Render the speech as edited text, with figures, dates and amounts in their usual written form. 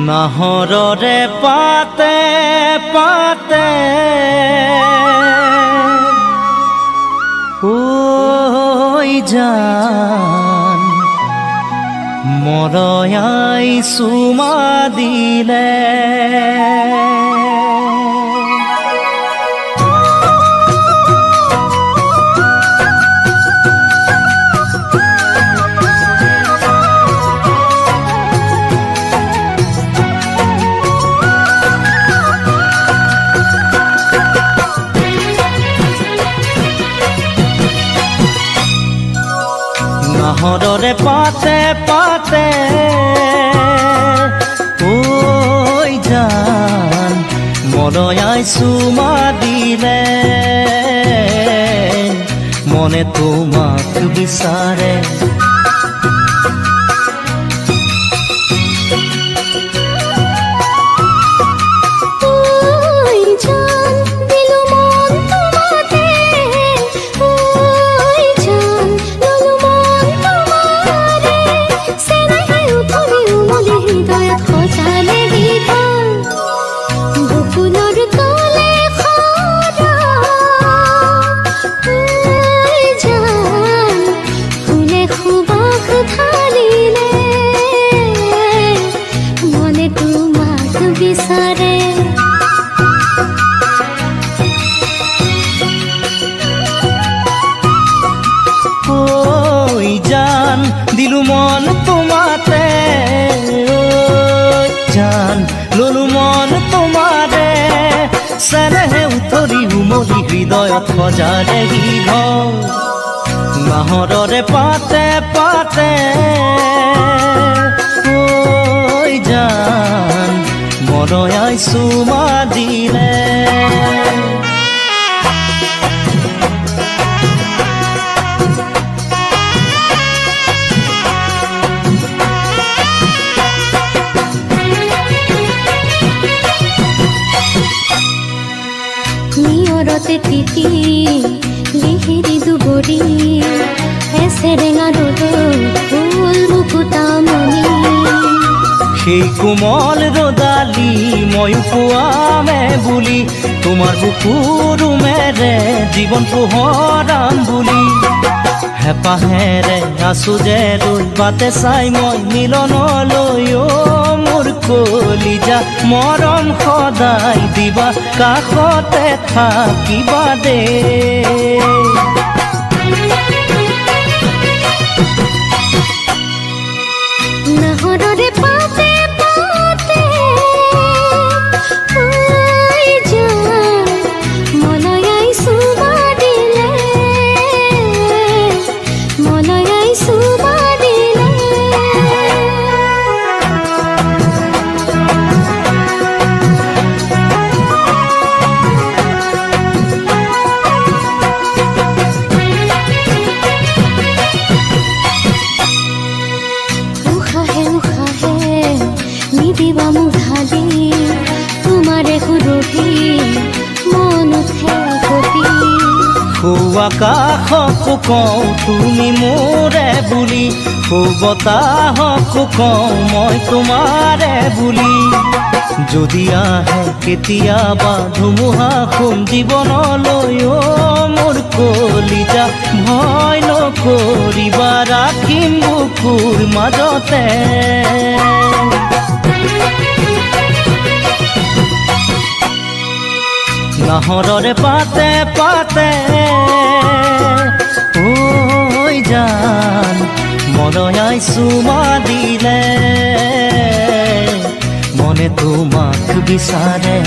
নাহৰৰে পাতে পাতে ঐ জান মৰয়াই চুমা দিলে নাহৰৰে পাতে পাতে ঐ জান মৰয়াই চুমা দিলে মনে তোমাক বিচাৰে দিলু মন তোমাতে জান ললু মন তোমাৰে চেনেহে উতৰি উমলি হৃদয়ত সজাৰে ঘৰ নাহৰৰে পাতে পাতে ঐ জান মৰয়াই চুমা দিলে নিয়ৰতে তিতি লিহিৰি দুবৰি এছেৰেঙা ৰ'দৰ ফুল মুকুতামণি সেই কোমল ৰ'দালি ময়ো পোৱামে বুলি তোমাৰ বুকুৰুমেৰে জীৱন পোহৰাম বুলি হেঁপাহেৰে আছো যে ৰৈ বাটে চাই মই মিলনলৈ মোৰ কলিজা মৰম সদায় দিবা কাষতে থাকিবা দে নাহৰৰে পাতে পাতে ঐ জান মৰয়াই চুমা দিলে মৰয়াই চুমা দিলে নিদিবা মুধালি তোমাৰে সুৰভি মন উঠে গতি আকাশকো কওঁ তুমি মোৰে বুলি বতাহকো কওঁ মই তোমাৰে বুলি যদি আহে কেতিয়াবা ধুমুহা সোম জীৱনলৈ মোৰ কলিজা ভয় নকৰিবা ৰাখিম বুকুৰ মাজতে নাহৰৰে পাতে পাতে ঐ জান মৰয়াই চুমা দিলে মনে তোমাক বিচাৰে